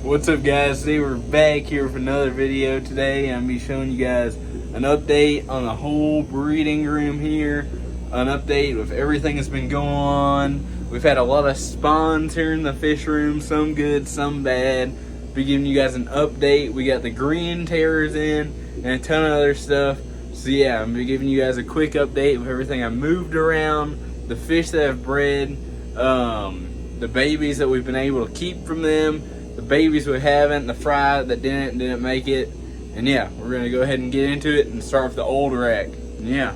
What's up, guys? Today we're back here for another video. Today I'm going to be showing you guys an update on the whole breeding room here. An update with everything that's been going on. We've had a lot of spawns here in the fish room, some good, some bad. Be giving you guys an update. We got the green terrors in and a ton of other stuff. So yeah, I'm going to be giving you guys a quick update of everything I moved around, the fish that I've bred, the babies that we've been able to keep from them, the babies we haven't, the fry that didn't make it. And yeah, we're going to go ahead and get into it and start with the old rack. Yeah.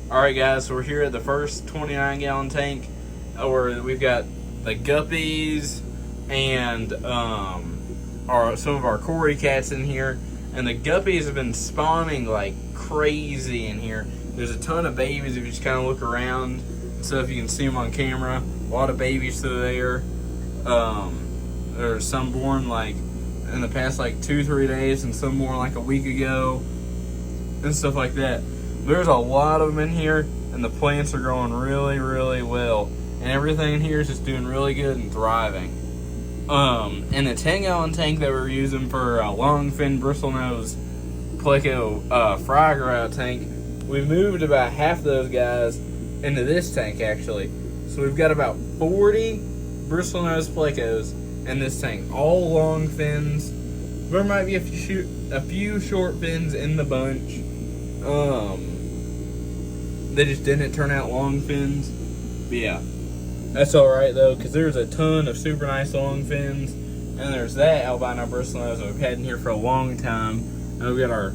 Alright guys, so we're here at the first 29 gallon tank where we've got the Guppies and some of our Cory cats in here. And the Guppies have been spawning like crazy in here. There's a ton of babies if you just kind of look around and stuff. You can see them on camera. A lot of babies through there. There's some born like in the past like 2-3 days and some born like a week ago and stuff like that. There's a lot of them in here and the plants are growing really, really well. And everything in here is just doing really good and thriving. In the 10 gallon tank that we're using for a long fin bristlenose Pleco fry grout tank, we moved about half of those guys into this tank actually. So we've got about 40 bristlenose Plecos in this tank, all long fins. There might be a few short fins in the bunch. They just didn't turn out long fins. But yeah, that's alright though, because there's a ton of super nice long fins. And there's that albino bristlenose that we've had in here for a long time. And we've got our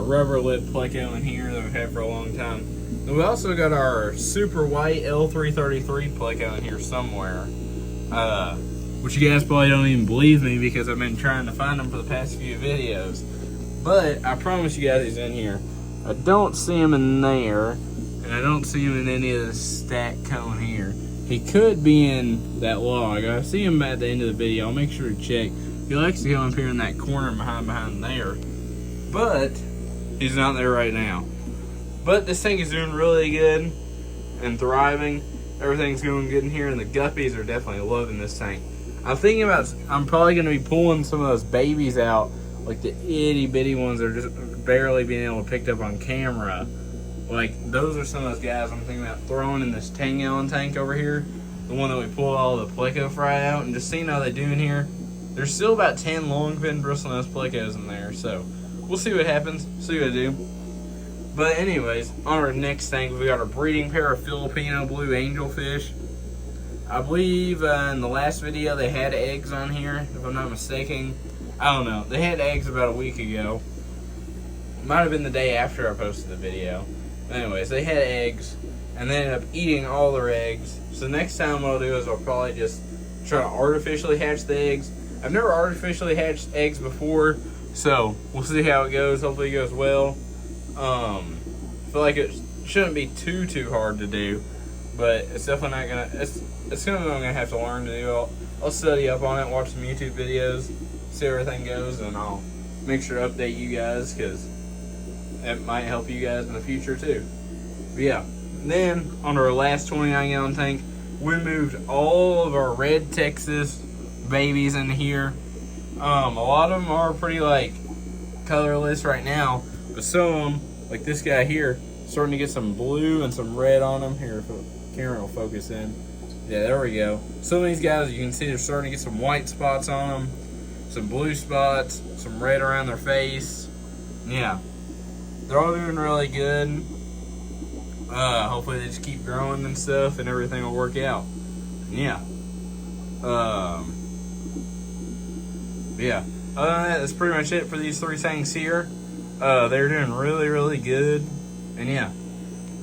rubber lip Pleco in here that we've had for a long time. And we also got our super white L333 Pleco in here somewhere. Which you guys probably don't even believe me because I've been trying to find them for the past few videos. But I promise you guys he's in here. I don't see him in there. And I don't see him in any of the stack cone here. He could be in that log. I see him at the end of the video. I'll make sure to check. He likes to come up here in that corner behind there. But he's not there right now. But this thing is doing really good and thriving. Everything's going good in here, and the Guppies are definitely loving this tank. I'm probably going to be pulling some of those babies out, like the itty bitty ones that are just barely being able to pick up on camera. Like, those are some of those guys I'm thinking about throwing in this 10 gallon tank over here. The one that we pulled all the Pleco fry out, and just seeing how they do in here. There's still about 10 long fin bristlenose Plecos in there, so we'll see what happens, see what I do. But anyways, on our next tank, we got our breeding pair of Filipino blue angelfish. I believe in the last video they had eggs on here, if I'm not mistaken. I don't know. They had eggs about a week ago. Might have been the day after I posted the video. Anyways, they had eggs, and they ended up eating all their eggs. So next time what I'll do is I'll probably just try to artificially hatch the eggs. I've never artificially hatched eggs before, so we'll see how it goes. Hopefully it goes well. I feel like it shouldn't be too hard to do, but it's definitely not gonna. It's something I'm gonna have to learn to do. I'll study up on it, watch some YouTube videos, see how everything goes, and I'll make sure to update you guys because it might help you guys in the future too. But yeah, then on our last 29 gallon tank, we moved all of our red Texas babies in here. A lot of them are pretty like colorless right now, but some of them, like this guy here, starting to get some blue and some red on them. Here, if the camera will focus in. Yeah, there we go. Some of these guys, you can see they're starting to get some white spots on them, some blue spots, some red around their face. Yeah, they're all doing really good. Hopefully they just keep growing and stuff and everything will work out. Yeah. Yeah. Other than that, that's pretty much it for these 3 tanks here. They're doing really, really good. And yeah.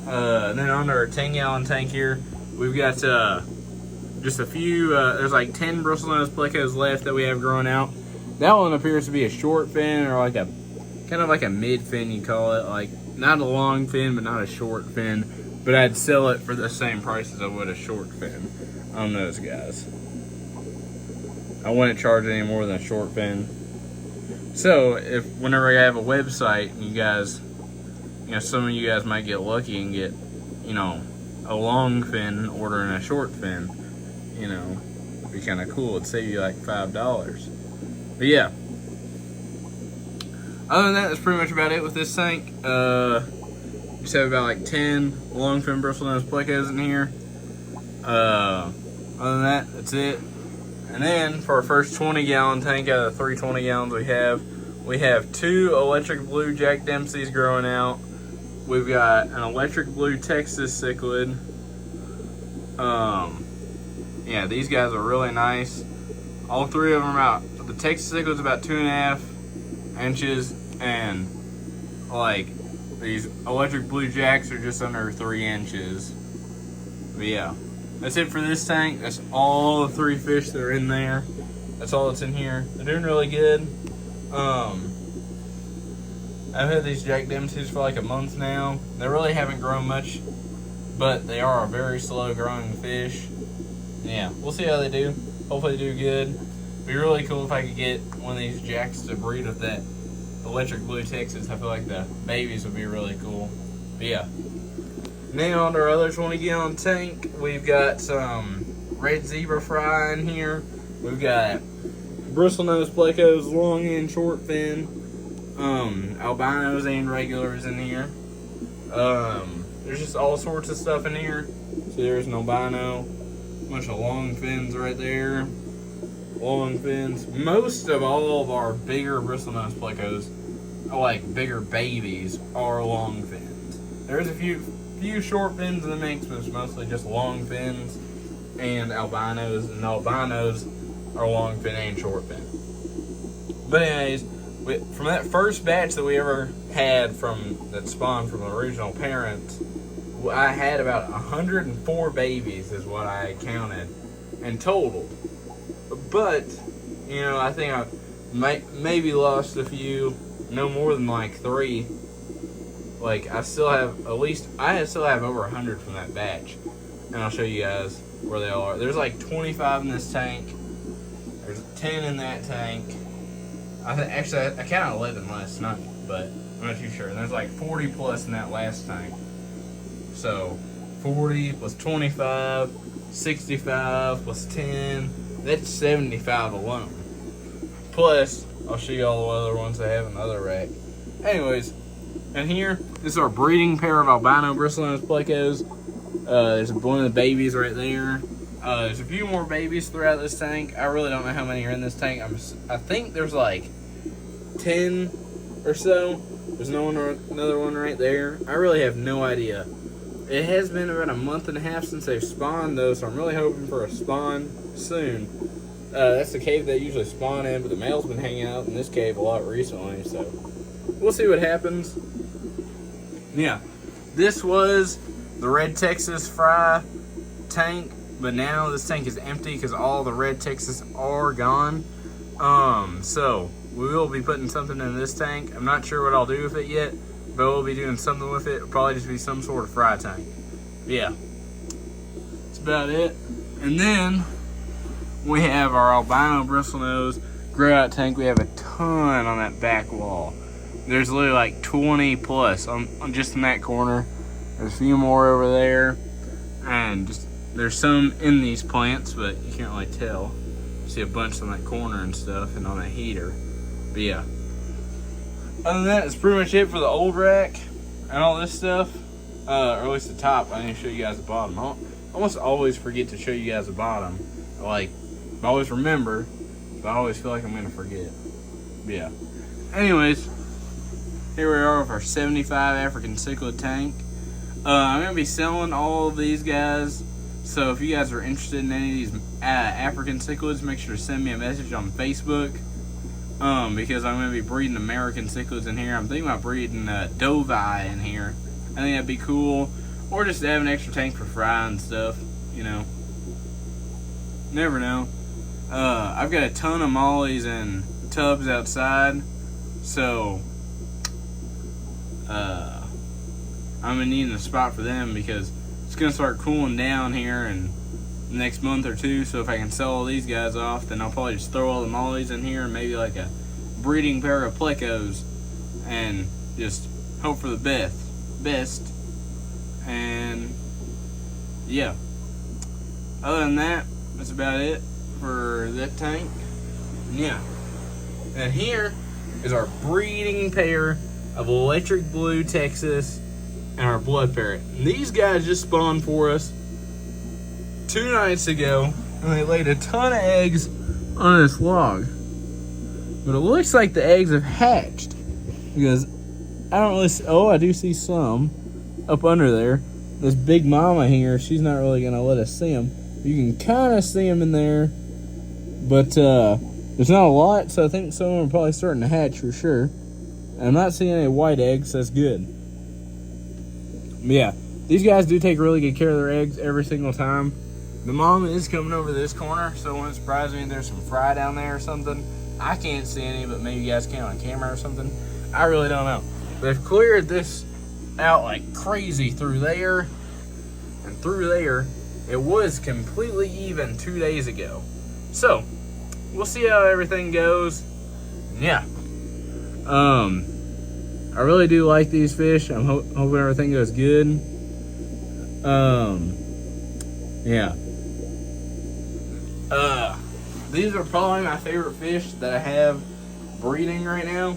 And then on our 10 gallon tank here, we've got just a few, there's like 10 bristlenose Plecos left that we have growing out. That one appears to be a short fin, or like a kind of like a mid fin, you call it. Like not a long fin, but not a short fin. But I'd sell it for the same price as I would a short fin on those guys. I wouldn't charge any more than a short fin. So if whenever I have a website, you guys, some of you guys might get lucky and get, a long fin ordering a short fin, It'd be kind of cool. It'd save you like $5. But yeah. Other than that, that's pretty much about it with this tank. Just have about like 10 longfin bristlenose plecos in here. Other than that, that's it. And then for our first 20-gallon tank out of the 320 gallons we have 2 electric blue Jack Dempsey's growing out. We've got an electric blue Texas Cichlid. Yeah, these guys are really nice. All 3 of them are about, the Texas Cichlid's about 2.5 inches, and like these electric blue Jacks are just under 3 inches. But yeah, that's it for this tank. That's all the 3 fish that are in there. That's all that's in here. They're doing really good. I've had these Jack Dempsey's for like a month now. They really haven't grown much, but they are a very slow growing fish. Yeah, we'll see how they do. Hopefully they do good. It'd be really cool if I could get one of these Jacks to breed with that electric blue Texas. I feel like the babies would be really cool. But yeah. Now on to our other 20-gallon tank, we've got some red zebra fry in here. We've got bristlenose plecos, long and short fin, albinos and regulars in here. There's just all sorts of stuff in here. See, there's an albino, a bunch of long fins right there. Long fins. Most of all of our bigger bristlenose plecos, like bigger babies, are long fins. There's a few short fins in the mix, but it's mostly just long fins and albinos, and the albinos are long fin and short fin. But anyways, from that first batch that we ever had that spawned from the original parents, I had about 104 babies is what I counted in total. But, you know, I think I maybe lost a few, no more than like 3. Like, I still have over 100 from that batch. And I'll show you guys where they all are. There's like 25 in this tank. There's 10 in that tank. Actually, I counted 11 last night, but I'm not too sure. And there's like 40 plus in that last tank. So, 40 plus 25, 65 plus 10, that's 75 alone. Plus, I'll show you all the other ones I have in the other rack. Anyways, and here, this is our breeding pair of albino bristlenose plecos. There's one of the babies right there. There's a few more babies throughout this tank. I really don't know how many are in this tank. I think there's like 10 or so. There's another one right there. I really have no idea. It has been about a month and a half since they've spawned though, so I'm really hoping for a spawn soon. That's the cave they usually spawn in, but the male's been hanging out in this cave a lot recently, so we'll see what happens. Yeah, this was the red Texas fry tank, but now this tank is empty because all the red Texas are gone. So we will be putting something in this tank. I'm not sure what I'll do with it yet, but we'll be doing something with it. It'll probably just be some sort of fry tank. Yeah, that's about it. And then we have our albino bristlenose grow out tank. We have a ton on that back wall. There's literally like 20 plus on just in that corner. There's a few more over there, and just there's some in these plants, but you can't really tell. You see a bunch on that corner and stuff, and on that heater. But yeah, other than that, it's pretty much it for the old rack and all this stuff. Or at least the top. I need to show you guys the bottom. I almost always forget to show you guys the bottom. Like, I always remember, but I always feel like I'm gonna forget. But yeah. Anyways, here we are with our 75 African cichlid tank. I'm going to be selling all of these guys, so if you guys are interested in any of these African cichlids, make sure to send me a message on Facebook, because I'm going to be breeding American cichlids in here. I'm thinking about breeding Dovi in here. I think that'd be cool, or just to have an extra tank for fry and stuff, you know. Never know. I've got a ton of mollies and tubs outside, so I'm gonna need a spot for them because it's gonna start cooling down here in the next month or two. So if I can sell all these guys off, then I'll probably just throw all the mollies in here and maybe like a breeding pair of plecos and just hope for the best. And yeah, other than that, that's about it for that tank. Yeah. And here is our breeding pair of electric blue Texas and our blood parrot. And these guys just spawned for us 2 nights ago, and they laid a ton of eggs on this log. But it looks like the eggs have hatched, because I don't really see, oh, I do see some up under there. This big mama here, she's not really gonna let us see them. You can kind of see them in there, but there's not a lot, so I think some of them are probably starting to hatch for sure. And I'm not seeing any white eggs, so that's good. But yeah, these guys do take really good care of their eggs every single time. The mom is coming over this corner, so it wouldn't surprise me if there's some fry down there or something. I can't see any, but maybe you guys can on camera or something. I really don't know. They've cleared this out like crazy through there and through there. It was completely even 2 days ago. So, we'll see how everything goes. Yeah. I really do like these fish. I'm hoping everything goes good. Yeah. These are probably my favorite fish that I have breeding right now.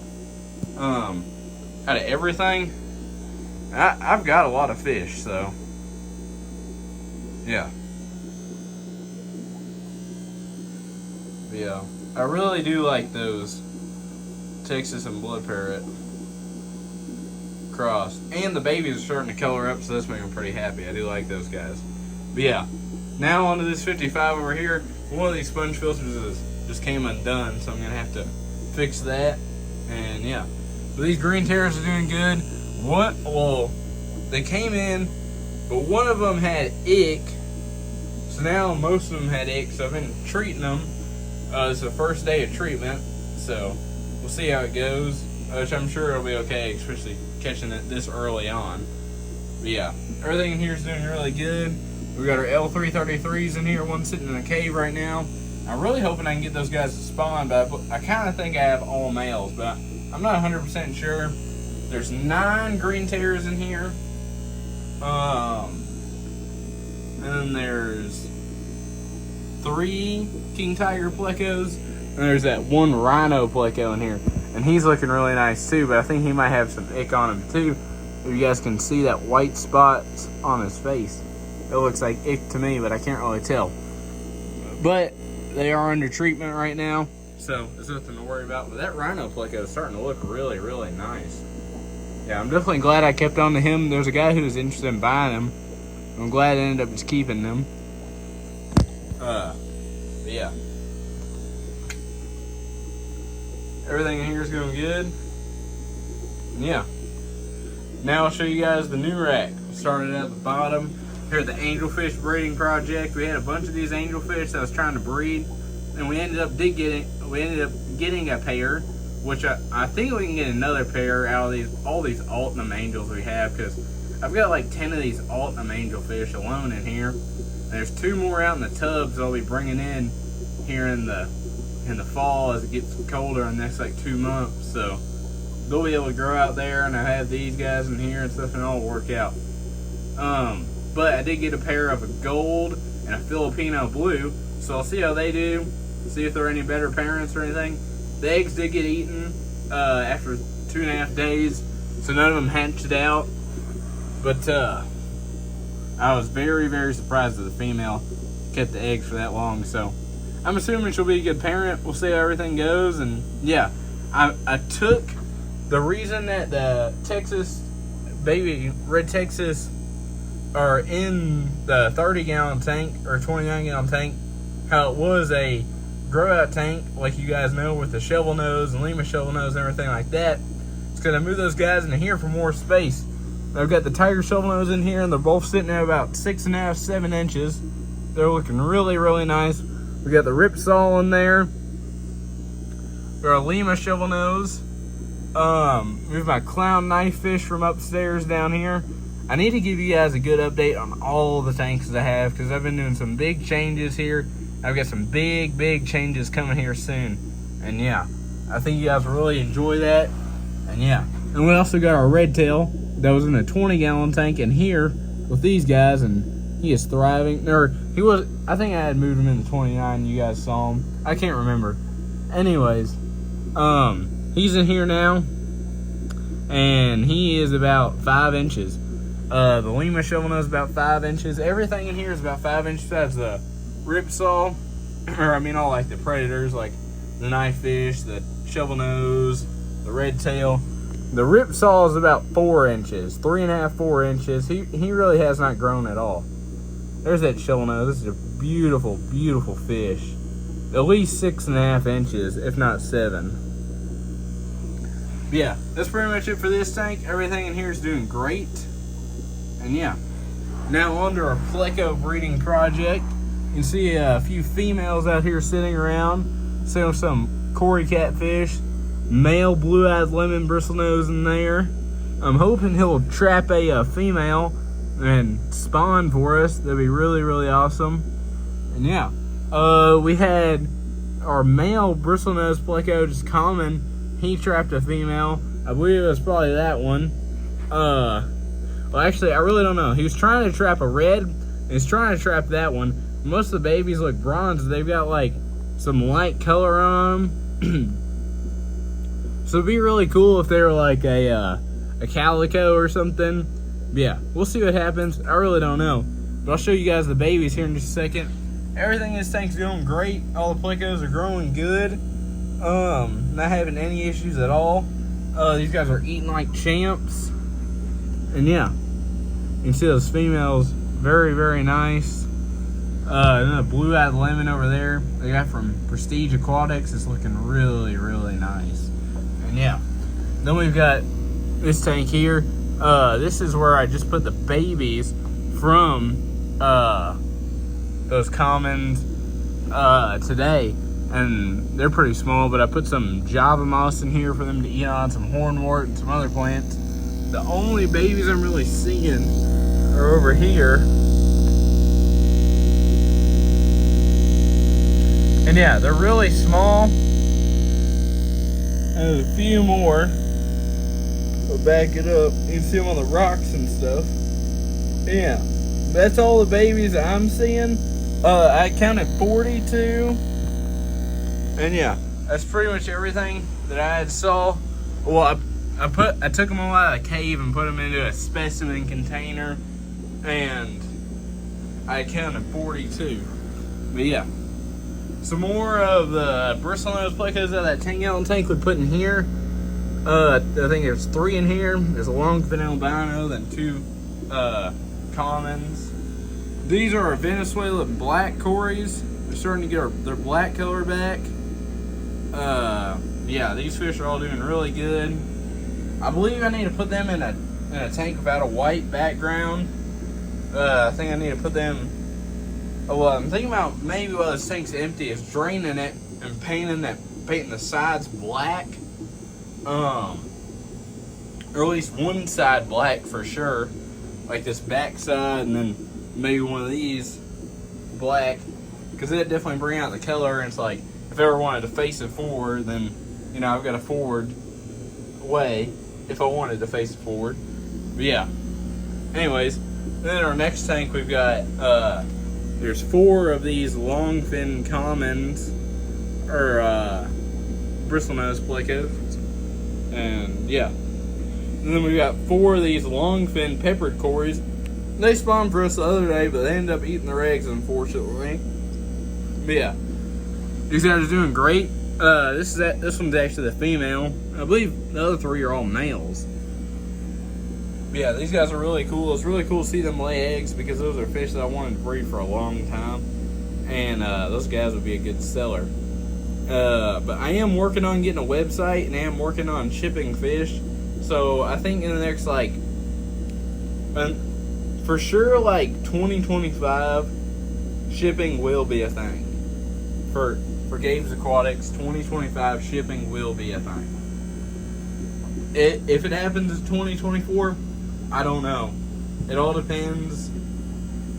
Out of everything, I've got a lot of fish, so yeah. But yeah, I really do like those Texas and blood parrot cross, and the babies are starting to color up, so that's making me pretty happy. I do like those guys. But yeah, now onto this 55 over here. One of these sponge filters just came undone, so I'm gonna have to fix that. And yeah, but these green terrors are doing good. Well, they came in, but one of them had ick, so now most of them had ick, so I've been treating them. It's the first day of treatment, so we'll see how it goes, which I'm sure it'll be okay, especially catching it this early on. But yeah, everything in here is doing really good. We got our L333s in here, one sitting in a cave right now. I'm really hoping I can get those guys to spawn, but I kind of think I have all males, but I'm not 100% sure. There's 9 green terrors in here. And then there's 3 king tiger plecos, and there's that 1 rhino pleco in here. And he's looking really nice too, but I think he might have some ick on him too. If you guys can see that white spot on his face. It looks like ick to me, but I can't really tell. But they are under treatment right now, so there's nothing to worry about. But that rhino pleco is starting to look really, really nice. Yeah, I'm definitely glad I kept on to him. There's a guy who was interested in buying them. I'm glad I ended up just keeping them. But yeah. Everything in here is going good. Yeah. Now I'll show you guys the new rack. Started at the bottom. Here at the Angelfish breeding project. We had a bunch of these angelfish that I was trying to breed, and we ended up getting a pair, which I think we can get another pair out of all these Altinum angels we have, because I've got like 10 of these Altinum angelfish alone in here. And there's 2 more out in the tubs I'll be bringing in here in the fall as it gets colder in the next like 2 months. So they'll be able to grow out there, and I have these guys in here and stuff, and it'll work out. But I did get a pair of a gold and a Filipino blue, so I'll see how they do, see if they're any better parents or anything. The eggs did get eaten after 2.5 days, so none of them hatched out. But I was very, very surprised that the female kept the eggs for that long, so I'm assuming she'll be a good parent. We'll see how everything goes. And yeah, I took the reason that the Texas baby red Texas are in the 30-gallon tank or 29-gallon tank, how it was a grow out tank, like you guys know, with the shovel nose and Lima shovel nose and everything like that. It's because I moved those guys into here for more space. I've got the tiger shovel nose in here, and they're both sitting at about 6.5, 7 inches. They're looking really, really nice. We got the ripsaw in there. We got a Lima shovel nose. We have my clown knife fish from upstairs down here. I need to give you guys a good update on all the tanks that I have, because I've been doing some big changes here. I've got some big, big changes coming here soon. And yeah, I think you guys will really enjoy that. And yeah, and we also got our red tail that was in a 20-gallon tank in here with these guys. And He is thriving. Or he was. I think I had moved him into 29. You guys saw him. I can't remember. Anyways, he's in here now, and he is about 5 inches. The Lima shovel nose is about 5 inches. Everything in here is about 5 inches. That's the ripsaw, or I mean all like the predators, like the knifefish, the shovel nose, the red tail. The ripsaw is about 4 inches, 3.5, 4 inches. He really has not grown at all. There's that shovel nose. This is a beautiful, beautiful fish. At least 6.5 inches, if not 7. But yeah, that's pretty much it for this tank. Everything in here is doing great. And yeah, now on to our Pleco breeding project. You can see a few females out here sitting around. See some Cory catfish, male blue-eyed lemon bristlenose in there. I'm hoping he'll trap a female and spawn for us. That'd be really, really awesome. And yeah, we had our male bristlenose Pleco, just common. He trapped a female. I believe it was probably that one. Well, actually, I really don't know. He was trying to trap a red, and he's trying to trap that one. Most of the babies look bronze. They've got like some light color on them. So it'd be really cool if they were like a calico or something. But yeah, we'll see what happens. I really don't know. But I'll show you guys the babies here in just a second. Everything in this tank's going great. All the Plecos are growing good. Not having any issues at all. These guys are eating like champs. And yeah, you can see those females, very, very nice. And then the blue-eyed lemon over there, they got from Prestige Aquatics, is looking really, really nice. And yeah, then we've got this tank here. This is where I just put the babies from those commons today. And they're pretty small, but I put some Java moss in here for them to eat on, some hornwort and some other plants. The only babies I'm really seeing are over here. And yeah, they're really small. There's a few more. We'll back it up. You can see them on the rocks and stuff. Yeah, that's all the babies that I'm seeing. I counted 42. And yeah, that's pretty much everything that I had saw. Well, I took them all out of the cave and put them into a specimen container, and I counted 42. But yeah, some more of the bristlenose Plecos out of that 10-gallon tank we put in here. I think there's 3 in here. There's a longfin albino, then 2 commons. These are our Venezuela black Corys. They're starting to get their black color back. Yeah, these fish are all doing really good. I believe I need to put them in a tank without a white background. I think I need to put them. Well, I'm thinking about maybe while this tank's empty, is draining it and painting the sides black. Or at least one side black for sure, like this back side, and then maybe one of these black, because it definitely bring out the color. And it's like, if I ever wanted to face it forward, then you know I've got a forward way if I wanted to face it forward. But yeah, anyways, then in our next tank we've got there's 4 of these longfin commons, or bristlenose Plecos, and yeah, and then we got 4 of these longfin peppered Corys. They spawned for us the other day, but they ended up eating their eggs, unfortunately. But yeah, these guys are doing great. This one's actually the female. I believe the other 3 are all males. But yeah, these guys are really cool. It's really cool to see them lay eggs, because those are fish that I wanted to breed for a long time, and those guys would be a good seller. But I am working on getting a website, and I am working on shipping fish. So I think in the next for sure 2025, shipping will be a thing. For Gabe's Aquatics, 2025 shipping will be a thing. If it happens in 2024, I don't know. It all depends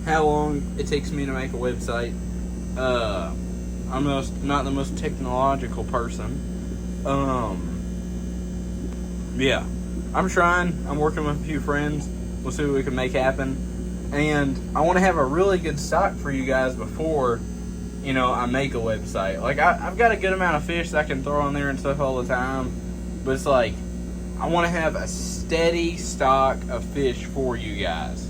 how long it takes me to make a website. I'm not the most technological person. Yeah, I'm trying. I'm working with a few friends. We'll see what we can make happen. And I want to have a really good stock for you guys before, you know, I make a website. Like, I've got a good amount of fish that I can throw on there and stuff all the time. But it's like, I want to have a steady stock of fish for you guys.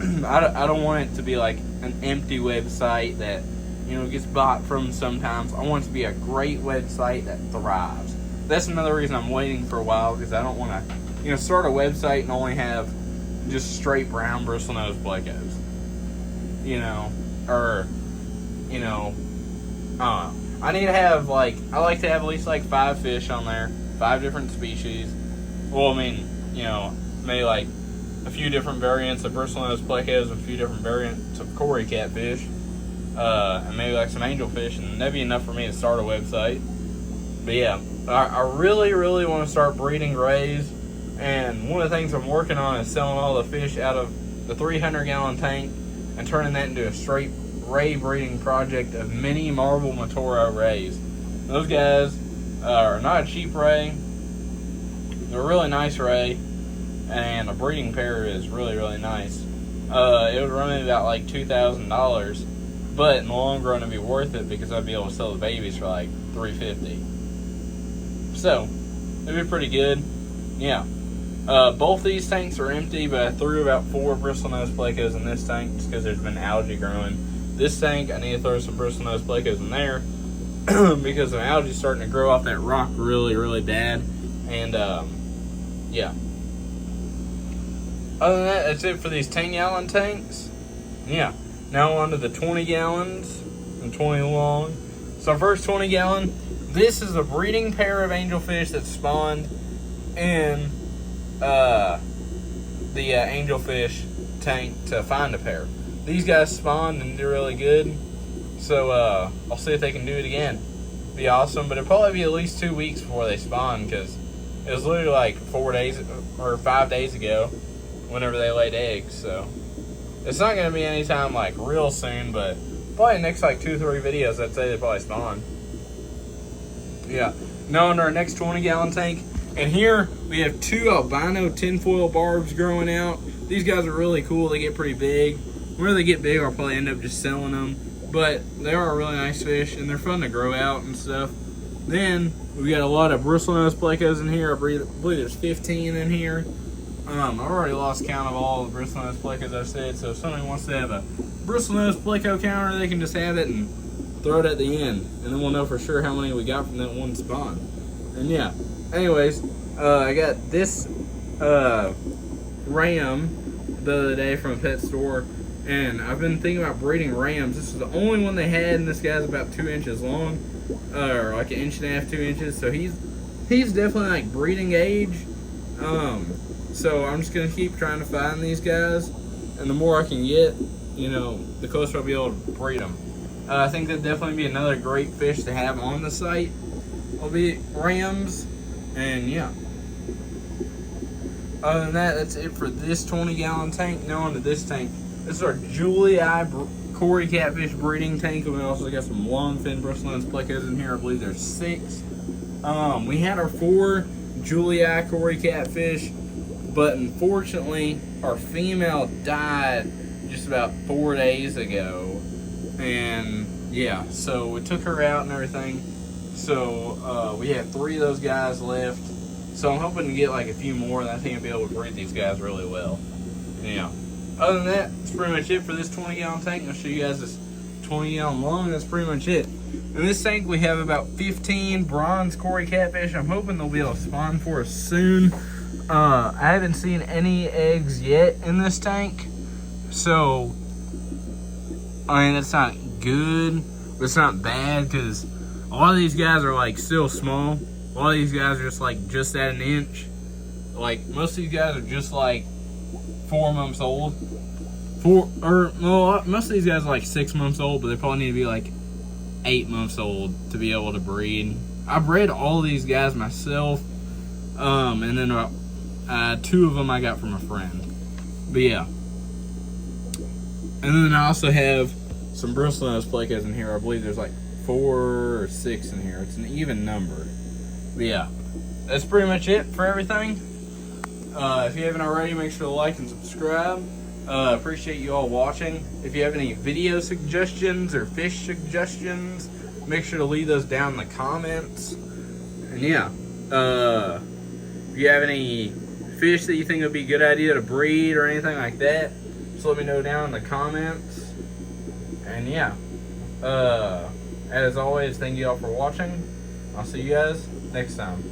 I don't want it to be like an empty website that, you know, gets bought from sometimes. I want it to be a great website that thrives. That's another reason I'm waiting for a while, because I don't want to, you know, start a website and only have just straight brown bristlenose plecos. You know, or, you know, I don't know. I need to have, like, I like to have at least like 5 fish on there, 5 different species. Well, I mean, you know, maybe like a few different variants of bristlenose plecos, a few different variants of Cory catfish, and maybe like some angelfish, and that'd be enough for me to start a website. But yeah, I really, really want to start breeding rays, and one of the things I'm working on is selling all the fish out of the 300-gallon tank and turning that into a straight ray breeding project of mini marble Matoro rays. Those guys are not a cheap ray. They're a really nice ray, and a breeding pair is really, really nice. It would run me about like $2,000, but in the long run it'd be worth it because I'd be able to sell the babies for like $350. So it'd be pretty good. Yeah. Both these tanks are empty, but I threw about 4 bristlenose plecos in this tank just because there's been algae growing. This tank, I need to throw some bristlenose plecos in there because the algae's starting to grow off that rock really, really bad. And yeah. Other than that, that's it for these 10-gallon tanks. Yeah. Now on to the 20 gallons and 20 long. So first 20 gallon, this is a breeding pair of angelfish that spawned in the angelfish tank to find a pair. These guys spawned and did really good. So I'll see if they can do it again. Be awesome, but it'll probably be at least 2 weeks before they spawn, because it was literally like 4 days or 5 days ago whenever they laid eggs. So it's not going to be anytime like real soon, but probably next like 2-3 videos I'd say they probably spawn. Yeah. Now in our next 20-gallon tank, and here we have 2 albino tinfoil barbs growing out. These guys are really cool. They get pretty big. Whenever they get big, I'll probably end up just selling them. But they are really nice fish, and they're fun to grow out and stuff. Then we got a lot of bristlenose plecos in here. I believe there's 15 in here. I've already lost count of all the bristlenose plecos I've said. So if somebody wants to have a bristlenose pleco counter, they can just have it and throw it at the end, and then we'll know for sure how many we got from that one spawn. And yeah. Anyways, I got this ram the other day from a pet store, and I've been thinking about breeding rams. This is the only one they had, and this guy's about 2 inches long, or like 1.5 inches, 2 inches. So he's definitely like breeding age. So I'm just gonna keep trying to find these guys, and the more I can get, you know, the closer I'll be able to breed them. I think that'd definitely be another great fish to have on the site. Will be rams. And yeah. Other than that, that's it for this 20-gallon tank. Now onto this tank. This is our Julie Cory catfish breeding tank. And we also got some longfin bristlenose plecos in here. I believe there's 6. We had our 4 Julie Cory catfish, but unfortunately our female died just about 4 days ago. And yeah, so we took her out and everything. So we have 3 of those guys left. So I'm hoping to get like a few more, and I think I'll be able to breed these guys really well. Yeah. Other than that, that's pretty much it for this 20-gallon tank. I'll show you guys this 20-gallon long. That's pretty much it. In this tank, we have about 15 bronze Cory catfish. I'm hoping they'll be able to spawn for us soon. I haven't seen any eggs yet in this tank. So, I mean, that's not good, but it's not bad, because a lot of these guys are like still small. A lot of these guys are just like just at 1 inch. Like most of these guys are just like 4 months old. Most of these guys are like 6 months old, but they probably need to be like 8 months old to be able to breed. I bred all these guys myself, and then about 2 of them I got from a friend. But yeah. And then I also have some bristlenose plecos in here. I believe there's like 4 or 6 in here. It's an even number. But yeah, that's pretty much it for everything. If you haven't already, make sure to like and subscribe. Appreciate you all watching. If you have any video suggestions or fish suggestions, make sure to leave those down in the comments. And yeah, if you have any fish that you think would be a good idea to breed or anything like that, just let me know down in the comments. And yeah, as always, thank you all for watching. I'll see you guys next time.